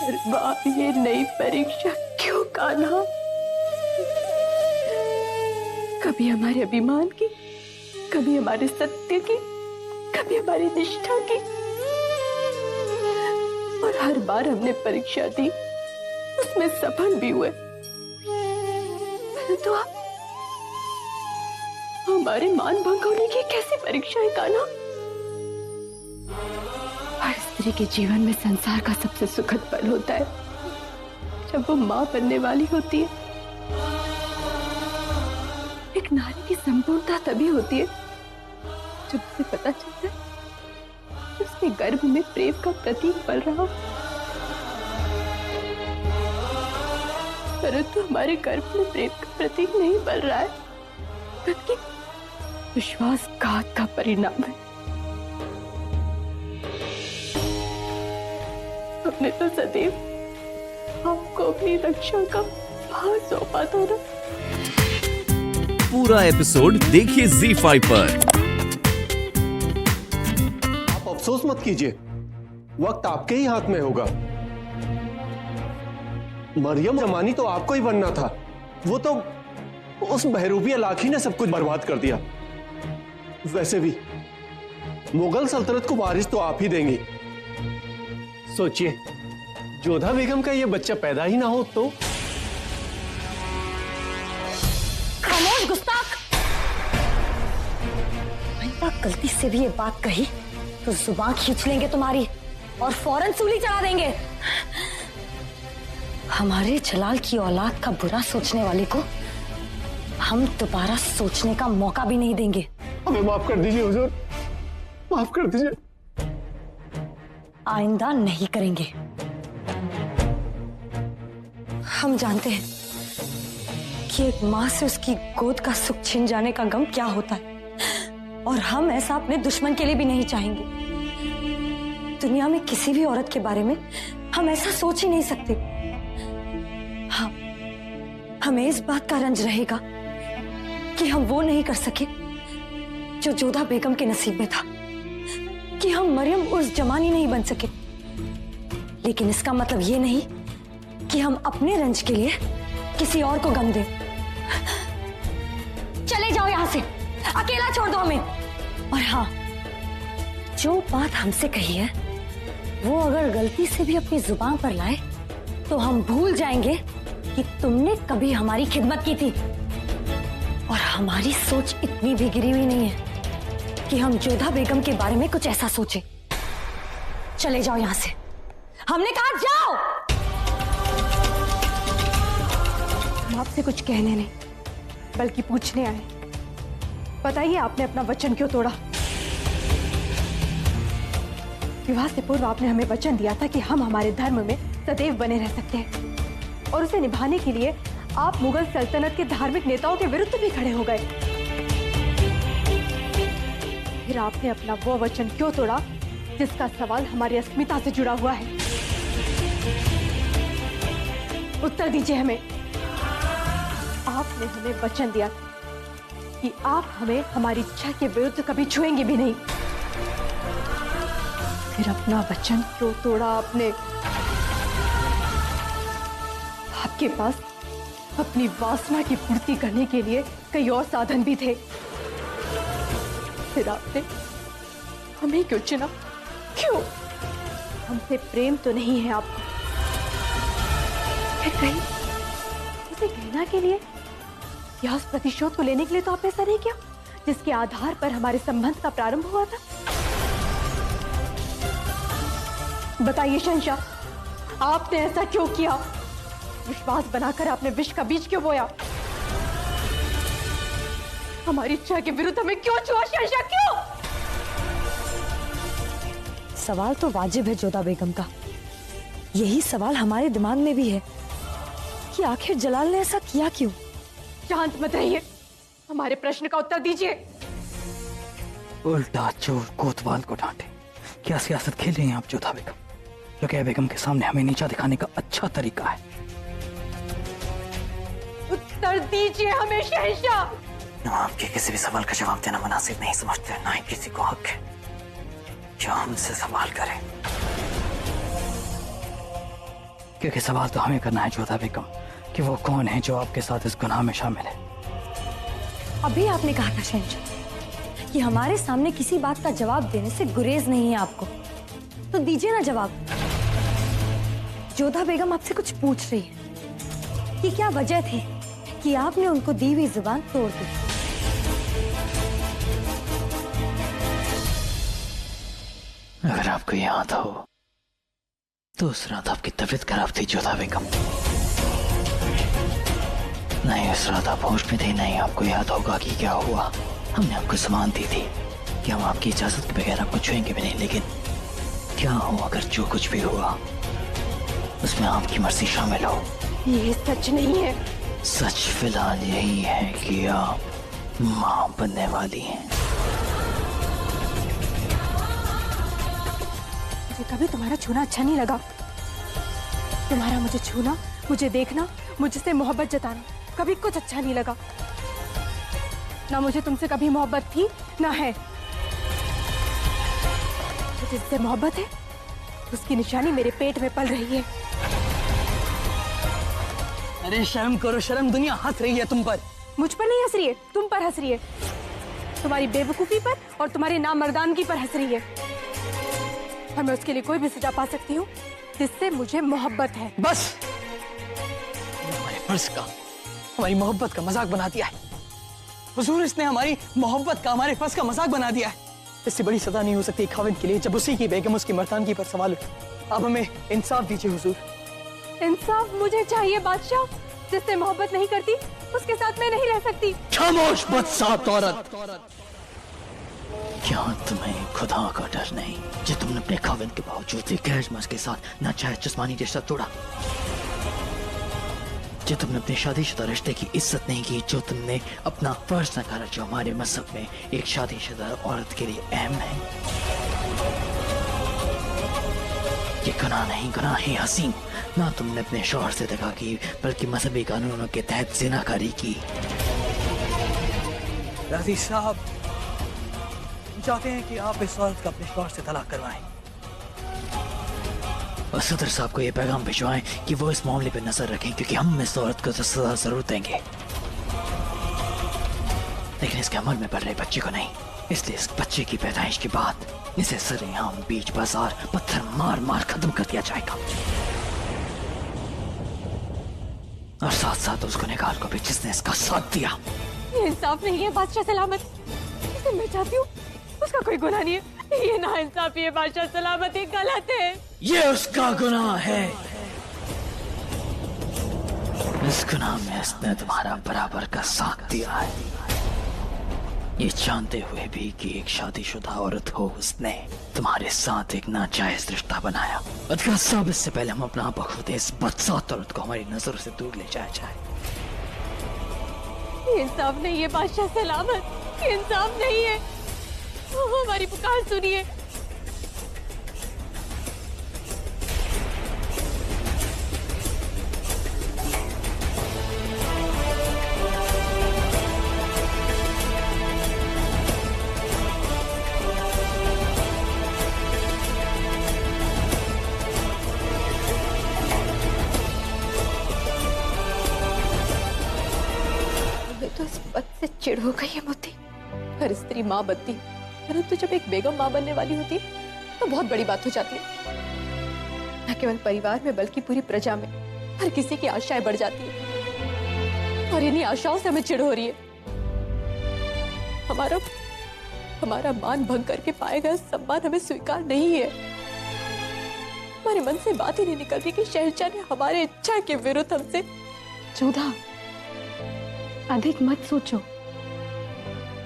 हर बार ये नई परीक्षा क्यों कान्हा? कभी हमारे अभिमान की, कभी हमारे सत्य की, कभी हमारी निष्ठा की, और हर बार हमने परीक्षा दी, उसमें सफल भी हुए। परंतु आप हमारे मान भंग होने की कैसी परीक्षा है कान्हा? हर स्त्री के जीवन में संसार का सबसे सुखद पल होता है जब वो मां बनने वाली होती है। एक नारी की संपूर्णता तभी होती है जब उसे पता चलता है कि उसके गर्भ में प्रेम का प्रतीक पल रहा हो। परंतु हमारे गर्भ में प्रेम का प्रतीक नहीं पल रहा है, बल्कि विश्वासघात का परिणाम है। हमने तो सदैव आपको अपनी रक्षा का भार सौंपा था ना। पूरा एपिसोड देखिए ZEE5 पर। आप अफसोस मत कीजिए, वक्त आपके ही हाथ में होगा। मरियम जमानी तो आपको ही बनना था, वो तो उस बहरूपिया लाठी ने सब कुछ बर्बाद कर दिया। वैसे भी मुगल सल्तनत को वारिस तो आप ही देंगी। सोचिए, जोधा बेगम का ये बच्चा पैदा ही ना हो तो। खामोश गुस्ताख! आइंदा गलती से भी ये बात कही तो जुबान खींच लेंगे तुम्हारी और फौरन सूली चढ़ा देंगे। हमारे जलाल की औलाद का बुरा सोचने वाले को हम दोबारा सोचने का मौका भी नहीं देंगे। हमें माफ कर दीजिए हुजूर, माफ कर दीजिए। आइंदा नहीं करेंगे। हम जानते हैं कि एक माँ से उसकी गोद का सुख छिन जाने का गम क्या होता है, और हम ऐसा अपने दुश्मन के लिए भी नहीं चाहेंगे। दुनिया में किसी भी औरत के बारे में हम ऐसा सोच ही नहीं सकते। हाँ, हमें इस बात का रंज रहेगा कि हम वो नहीं कर सके जो जोधा बेगम के नसीब में था, कि हम मरियम उस जमानी नहीं बन सके। लेकिन इसका मतलब ये नहीं कि हम अपने रंज के लिए किसी और को गम दें। चले जाओ यहां से, अकेला छोड़ दो हमें। और हाँ, जो बात हमसे कही है वो अगर गलती से भी अपनी जुबान पर लाए तो हम भूल जाएंगे कि तुमने कभी हमारी खिदमत की थी। और हमारी सोच इतनी भी गिरी हुई नहीं है कि हम जोधा बेगम के बारे में कुछ ऐसा सोचे। चले जाओ यहां से, हमने कहा जाओ। हम आपसे कुछ कहने नहीं बल्कि पूछने आए। बताइए, आपने अपना वचन क्यों तोड़ा? विवाह से पूर्व आपने हमें वचन दिया था कि हम हमारे धर्म में सदैव बने रह सकते हैं, और उसे निभाने के लिए आप मुगल सल्तनत के धार्मिक नेताओं के विरुद्ध भी खड़े हो गए। फिर आपने अपना वो वचन क्यों तोड़ा जिसका सवाल हमारी अस्मिता से जुड़ा हुआ है? उत्तर दीजिए हमें। आपने हमें वचन दिया था कि आप हमें हमारी इच्छा के विरुद्ध कभी छुएंगे भी नहीं। फिर अपना वचन क्यों तोड़ा आपने? आपके पास अपनी वासना की पूर्ति करने के लिए कई और साधन भी थे। फिर आपने हमें क्यों चुना? क्यों? हमसे प्रेम तो नहीं है आपको? फिर कहीं उसे घृणा के लिए या उस प्रतिशोध को लेने के लिए तो आपने ऐसा नहीं किया जिसके आधार पर हमारे संबंध का प्रारंभ हुआ था? बताइए शहंशाह, आपने ऐसा क्यों किया? विश्वास बनाकर आपने विष का बीज क्यों बोया? हमारी इच्छा के विरुद्ध हमें क्यों छुआ शहंशाह, क्यों? सवाल तो वाजिब है जोधा बेगम का। यही सवाल हमारे दिमाग में भी है कि आखिर जलाल ने ऐसा किया क्यों? शांत मत रहिए, हमारे प्रश्न का उत्तर दीजिए। उल्टा चोर कोतवाल को डांटे। क्या सियासत खेल रही हैं आप जोधा बेगम? रुकैया बेगम के सामने हमें नीचा दिखाने का अच्छा तरीका है। उत्तर दीजिए हमें शहंशाह। आपके किसी भी सवाल का जवाब देना मुनासिब नहीं समझते, ना ही किसी को हक है जो हमसे सवाल करे। क्योंकि सवाल तो हमें करना है जोधा बेगम कि वो कौन है जो आपके साथ इस गुनाह में शामिल है। अभी आपने कहा था शहंशाह कि हमारे सामने किसी बात का जवाब देने से गुरेज नहीं है आपको, तो दीजिए ना जवाब। जोधा बेगम आपसे कुछ पूछ रही है कि क्या वजह थी कि आपने उनको दी हुई जुबान तोड़ दी। अगर आपको याद हो तो उस रात आपकी तबीयत खराब थी जोधा बेगम। नहीं उस रात आप होश में थे, नहीं आपको याद होगा कि क्या हुआ। हमने आपको सामान दी थी कि हम आपकी इजाजत के बगैर आपको छुएंगे भी नहीं, लेकिन क्या हो अगर जो कुछ भी हुआ उसमें आपकी मर्जी शामिल हो। ये सच नहीं है। सच फिलहाल यही है कि आप मां बनने वाली हैं। मुझे कभी तुम्हारा छूना अच्छा नहीं लगा। तुम्हारा मुझे छूना, मुझे देखना, मुझसे मोहब्बत जताना कभी कुछ अच्छा नहीं लगा। ना मुझे तुमसे कभी मोहब्बत थी ना है। जिससे मोहब्बत है उसकी निशानी मेरे पेट में पल रही है। अरे शर्म करो शर्म, दुनिया हंस रही है तुम पर। मुझ पर नहीं हंस रही है, तुम पर हंस रही है। तुम्हारी बेवकूफी पर और तुम्हारी नामर्दानगी पर हंस रही है। और मैं उसके लिए कोई भी सजा पा सकती हूँ जिससे मुझे मोहब्बत है। बस हमारे फर्ज का, हमारी मोहब्बत का मजाक बना दिया है हुजूर। इसने हमारी मोहब्बत का, हमारे फर्ज का मजाक बना दिया है। इससे बड़ी सजा नहीं हो सकती खाविंद के लिए जब उसी की बेगम उसकी मर्दानगी पर सवाल उठे। अब हमें इंसाफ दीजिए हुजूर। इंसाफ मुझे चाहिए बादशाह। जिससे मोहब्बत नहीं करती उसके साथ मैं नहीं रह सकती। खामोश बदसात औरत। क्या तुम्हें खुदा का डर नहीं जो तुमने अपने खाविंद के बावजूद भी गैर मर्द के साथ नाजायज जिस्मानी रिश्ता तोड़ा? जो तुमने अपने शादीशुदा रिश्ते की इज्जत नहीं की, जो तुमने अपना फर्ज न करा जो हमारे मजहब में एक शादीशुदा औरत के लिए अहम है। ये गुनाह नहीं, गुनाह है हसीन। ना तुमने अपने शौहर से दगा की बल्कि मजहबी कानूनों के तहत जिनाकारी की। राजी साहब चाहते हैं कि आप इस औरत का अपने शौहर से तलाक करवाएं और सदर साहब को यह पैगाम भिजवाएं कि वो इस मामले पर नजर रखें, क्योंकि हम इस औरत को तो सजा जरूर देंगे, लेकिन इसके अमल में बढ़ रहे बच्चे को नहीं। इसलिए इस बच्चे की पैदाइश के बाद इसे सरेआम बीच बाजार पत्थर मार मार खत्म कर दिया जाएगा और साथ साथ उस गुनहगार को भी जिसने इसका साथ दिया। ये इंसाफ नहीं है बादशाह सलामत। जिसे मैं चाहती हूँ उसका कोई गुनाह नहीं है। ये ना इंसाफी है बादशाह सलामत, ये गलत है। ये उसका गुनाह है। इस गुनाह में इसने तुम्हारा बराबर का साथ दिया है, ये जानते हुए भी कि एक शादीशुदा औरत हो उसने तुम्हारे साथ एक नाजायज रिश्ता बनाया। अदका साहब इससे पहले हम अपना बखूदे इस बदसात औरत को हमारी नजरों से दूर ले जाया जाए। ये इंसाफ नहीं है बादशाह सलामत, ये इंसाफ नहीं है। हमारी पुकार सुनिए। तो इस पद से चिढ़ हो गई है मोती। हर स्त्री माँ बनती, परंतु जब एक बेगम माँ बनने वाली होती तो बहुत बड़ी बात हो जाती है। न केवल परिवार में बल्कि पूरी प्रजा में हर किसी की आशाएं बढ़ जाती है और इन्हीं आशाओं से हमें चिढ़ हो रही है। हमारा मान भंग करके पाए गए सम्मान हमें स्वीकार नहीं है। हमारे मन से बात ही नहीं निकलती कि शहंशाह ने हमारे इच्छा के विरुद्ध हमसे। जोधा अधिक मत सोचो,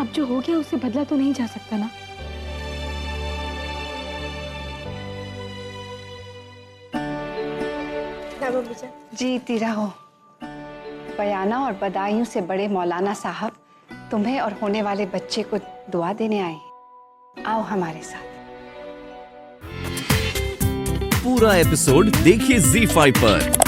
अब जो हो गया उसे बदला तो नहीं जा सकता ना। जीती रहो। बयाना और बदायूं से बड़े मौलाना साहब तुम्हें और होने वाले बच्चे को दुआ देने आए। आओ हमारे साथ। पूरा एपिसोड देखिए ZEE5 पर।